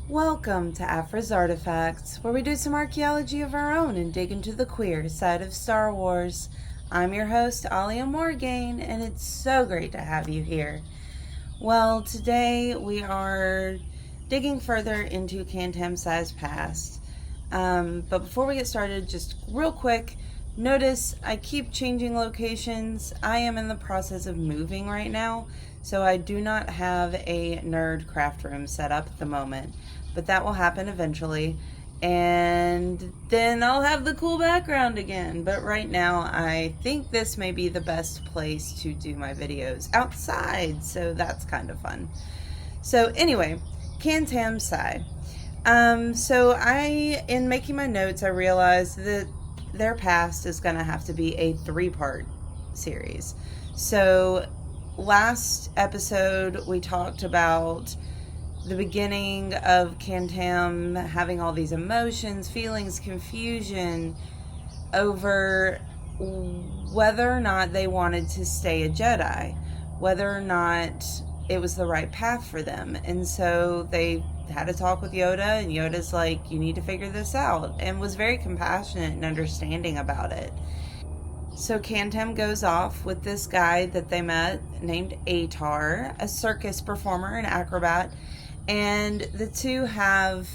Welcome to Afra's Artifacts, where we do some archaeology of our own and dig into the queer side of Star Wars. I'm your host, Alia Morgaine, and it's so great to have you here. Well, today we are digging further into Kantam Sai's past. But before we get started, just real quick, notice I keep changing locations. I am in the process of moving right now, so I do not have a nerd craft room set up at the moment, but that will happen eventually, and then I'll have the cool background again. But right now, I think this may be the best place to do my videos outside, so that's kind of fun. So anyway, Kantam Sai. In making my notes, I realized that their past is going to have to be a 3-part series. So last episode, we talked about the beginning of Kantam having all these emotions, feelings, confusion over whether or not they wanted to stay a Jedi, whether or not it was the right path for them. And so they had a talk with Yoda, and Yoda's like, you need to figure this out, and was very compassionate and understanding about it. So Kantam goes off with this guy that they met named Aytar, a circus performer and acrobat, and the two have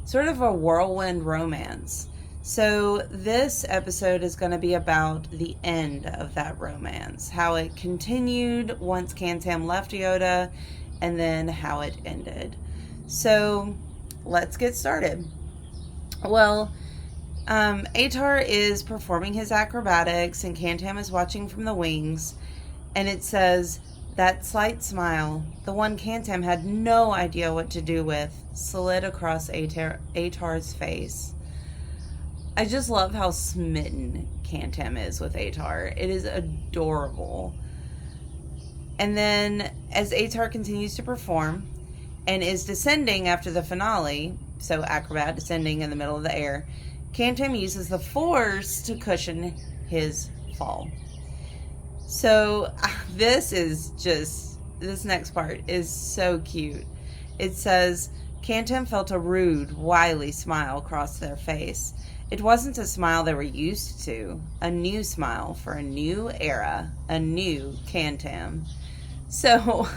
sort of a whirlwind romance. So this episode is going to be about the end of that romance, how it continued once Kantam left Yoda, and then how it ended. So let's get started. Well, Aytar is performing his acrobatics, and Kantam is watching from the wings, and it says, that slight smile, the one Kantam had no idea what to do with, slid across Aytar's face. I just love how smitten Kantam is with Aytar. It is adorable. And then as Aytar continues to perform and is descending after the finale, so acrobat descending in the middle of the air, Kantam uses the Force to cushion his fall. So this next part is so cute. It says, Kantam felt a rude, wily smile cross their face. It wasn't a smile they were used to. A new smile for a new era, a new Kantam. So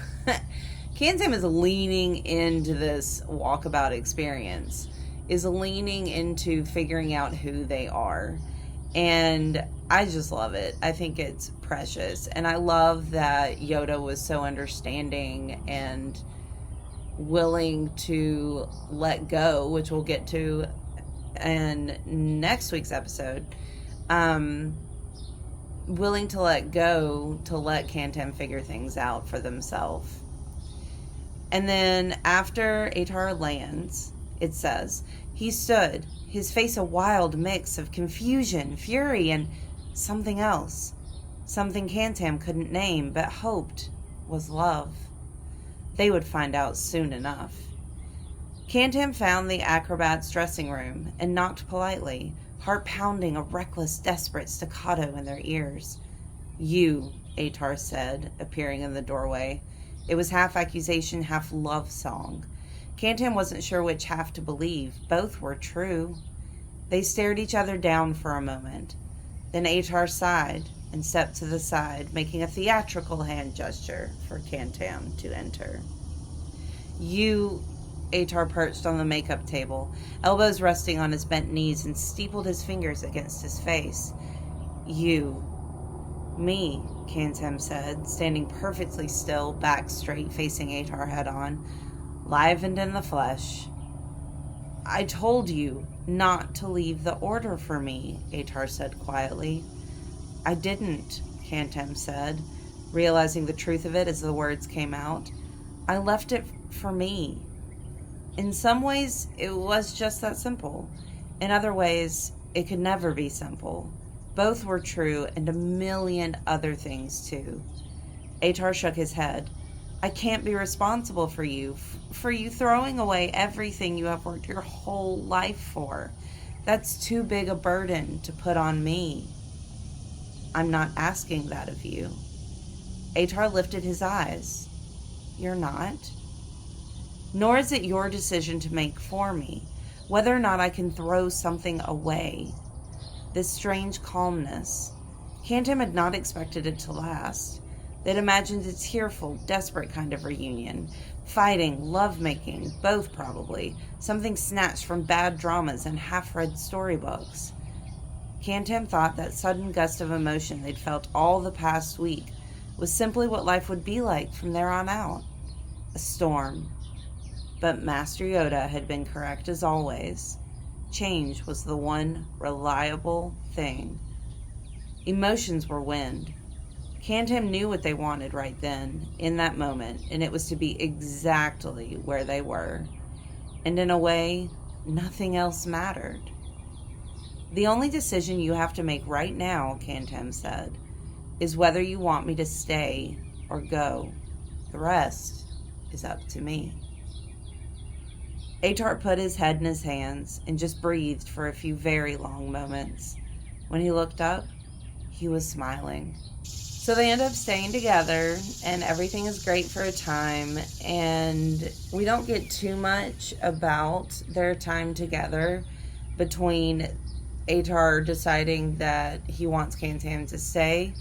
Kantam is leaning into this walkabout experience, is leaning into figuring out who they are. And I just love it. I think it's precious. And I love that Yoda was so understanding and willing to let go, which we'll get to in next week's episode. Willing to let go to let Kantam figure things out for themselves. And then after Aytar lands, it says, he stood, his face a wild mix of confusion, fury, and something else. Something Kantam couldn't name, but hoped was love. They would find out soon enough. Kantam found the acrobat's dressing room and knocked politely, heart pounding, a reckless, desperate staccato in their ears. You, Aytar said, appearing in the doorway. It was half accusation, half love song. Kantam wasn't sure which half to believe. Both were true. They stared each other down for a moment. Then Aytar sighed and stepped to the side, making a theatrical hand gesture for Kantam to enter. You, Aytar perched on the makeup table, elbows resting on his bent knees, and steepled his fingers against his face. You. Me, Kantam said, standing perfectly still, back straight, facing Aytar head on. Livened in the flesh. I told you not to leave the order for me, Aytar said quietly. I didn't, Kantam said, realizing the truth of it as the words came out. I left it for me. In some ways, it was just that simple. In other ways, it could never be simple. Both were true, and a million other things, too. Aytar shook his head. I can't be responsible for you throwing away everything you have worked your whole life for. That's too big a burden to put on me. I'm not asking that of you. Aytar lifted his eyes. You're not? nor is it your decision to make for me, whether or not I can throw something away. This strange calmness. Kantam had not expected it to last. They'd imagined a tearful, desperate kind of reunion. Fighting, lovemaking, both probably. Something snatched from bad dramas and half-read storybooks. Kantam thought that sudden gust of emotion they'd felt all the past week was simply what life would be like from there on out. A storm. But Master Yoda had been correct as always. Change was the one reliable thing. Emotions were wind. Kantam knew what they wanted right then, in that moment, and it was to be exactly where they were. And in a way, nothing else mattered. The only decision you have to make right now, Kantam said, is whether you want me to stay or go. The rest is up to me. Aytar put his head in his hands and just breathed for a few very long moments. When he looked up, he was smiling. So they end up staying together, and everything is great for a time, and we don't get too much about their time together between Aytar deciding that he wants Kantam to stay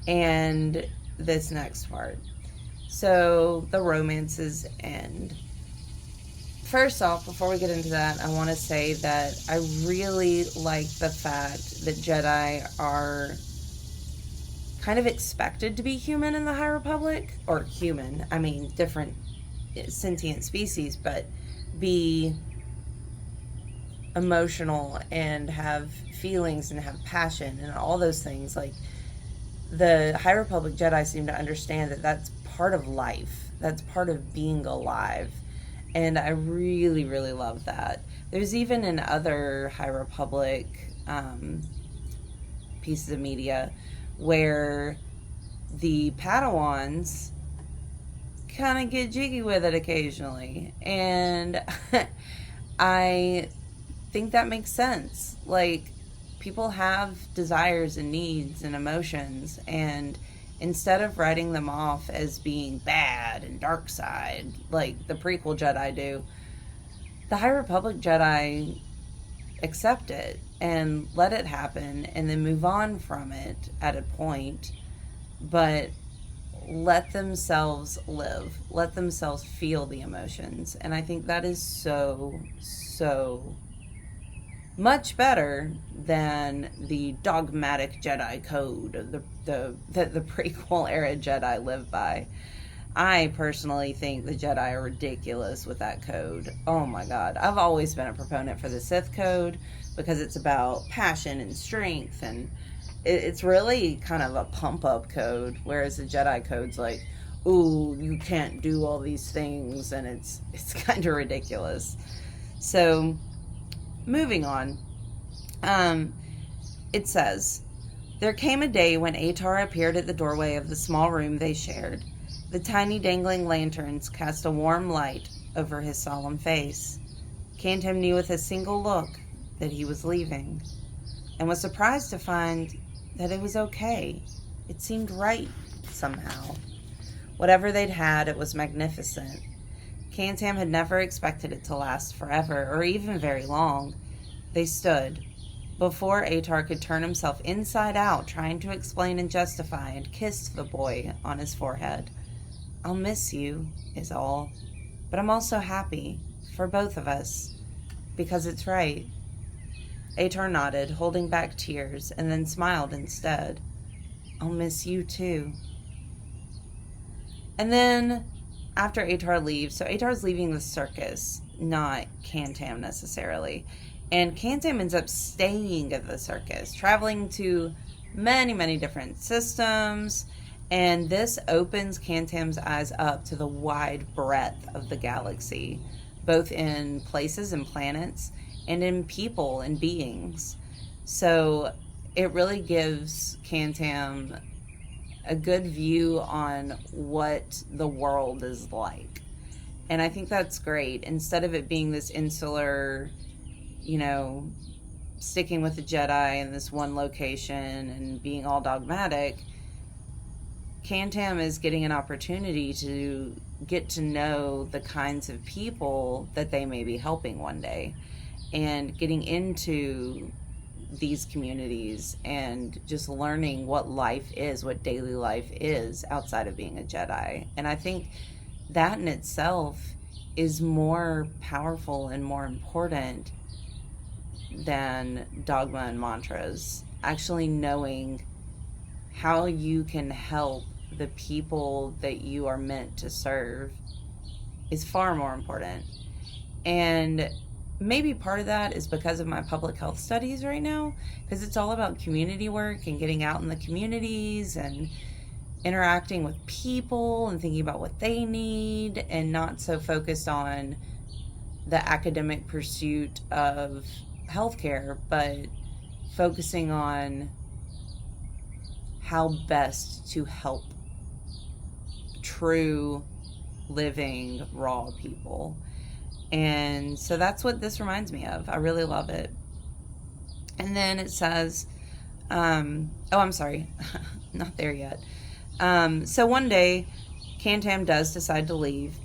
and this next part. So the romances end. First off, before we get into that, I want to say that I really like the fact that Jedi are kind of expected to be human in the High Republic, or human, I mean different sentient species, but be emotional and have feelings and have passion and all those things. Like, the High Republic Jedi seem to understand that that's part of life, that's part of being alive, and I really, really love that. There's even in other High Republic pieces of media where the Padawans kind of get jiggy with it occasionally, and I think that makes sense. Like, people have desires and needs and emotions, and instead of writing them off as being bad and dark side like the prequel Jedi do, the High Republic Jedi accept it and let it happen and then move on from it at a point, but let themselves live, let themselves feel the emotions. And I think that is so much better than the dogmatic Jedi code that the prequel era Jedi live by. I personally think the Jedi are ridiculous with that code. Oh my god. I've always been a proponent for the Sith code because it's about passion and strength, and it's really kind of a pump-up code, whereas the Jedi code's like, ooh, you can't do all these things, and it's kind of ridiculous. So, moving on. It says, there came a day when Aytar appeared at the doorway of the small room they shared. The tiny dangling lanterns cast a warm light over his solemn face. Kantam knew with a single look that he was leaving, and was surprised to find that it was okay. It seemed right, somehow. Whatever they'd had, it was magnificent. Kantam had never expected it to last forever, or even very long. They stood, before Aytar could turn himself inside out, trying to explain and justify, and kissed the boy on his forehead. I'll miss you, is all. But I'm also happy, for both of us, because it's right. Aytar nodded, holding back tears, and then smiled instead. I'll miss you too. And then, after Aytar leaves, so Aytar's leaving the circus, not Kantam necessarily. And Kantam ends up staying at the circus, traveling to many, many different systems. And this opens Kantam's eyes up to the wide breadth of the galaxy, both in places and planets, and in people and beings. So it really gives Kantam a good view on what the world is like. And I think that's great. Instead of it being this insular, sticking with the Jedi in this one location and being all dogmatic, Kantam is getting an opportunity to get to know the kinds of people that they may be helping one day, and getting into these communities and just learning what life is, what daily life is outside of being a Jedi. And I think that in itself is more powerful and more important than dogma and mantras. Actually knowing how you can help the people that you are meant to serve is far more important. And maybe part of that is because of my public health studies right now, because it's all about community work and getting out in the communities and interacting with people and thinking about what they need, and not so focused on the academic pursuit of healthcare, but focusing on how best to help true, living, raw people. And so that's what this reminds me of. I really love it. And then it says, I'm sorry, not there yet. So one day, Kantam does decide to leave,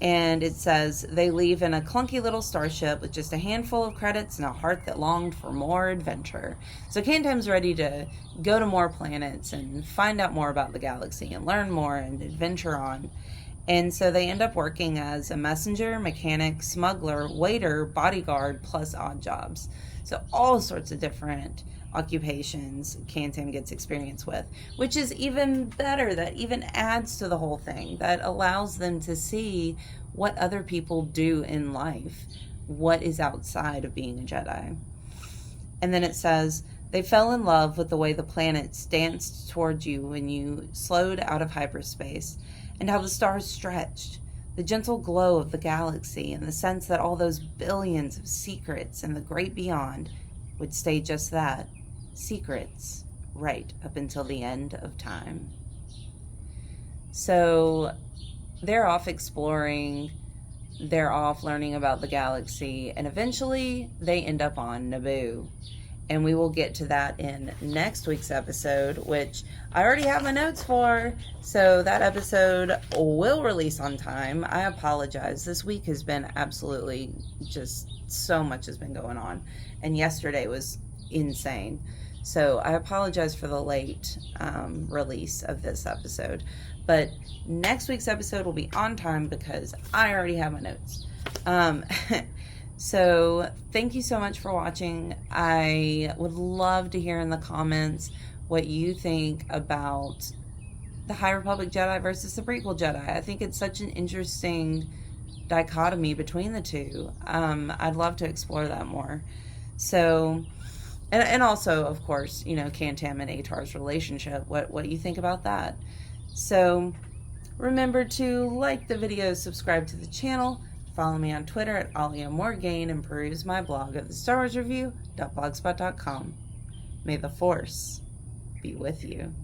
and it says they leave in a clunky little starship with just a handful of credits and a heart that longed for more adventure. So Kantam's ready to go to more planets and find out more about the galaxy and learn more and adventure on. And so they end up working as a messenger, mechanic, smuggler, waiter, bodyguard, plus odd jobs. So all sorts of different occupations Kantam gets experience with, which is even better. That even adds to the whole thing. That allows them to see what other people do in life, what is outside of being a Jedi. And then it says, they fell in love with the way the planets danced towards you when you slowed out of hyperspace, and how the stars stretched, the gentle glow of the galaxy, and the sense that all those billions of secrets in the great beyond would stay just that, secrets, right up until the end of time. So they're off exploring, they're off learning about the galaxy, and eventually they end up on Naboo. And we will get to that in next week's episode, which I already have my notes for. So that episode will release on time. I apologize. This week has been absolutely just so much has been going on. And yesterday was insane. So I apologize for the late release of this episode. But next week's episode will be on time because I already have my notes. So thank you so much for watching. I would love to hear in the comments what you think about the High Republic Jedi versus the Prequel Jedi. I think it's such an interesting dichotomy between the two. I'd love to explore that more. So, and also, of course, you know, Kantam and Aytar's relationship. What you think about that? So remember to like the video, subscribe to the channel. Follow me on Twitter at Alia Morgaine, and peruse my blog at thestarsreview.blogspot.com. May the Force be with you.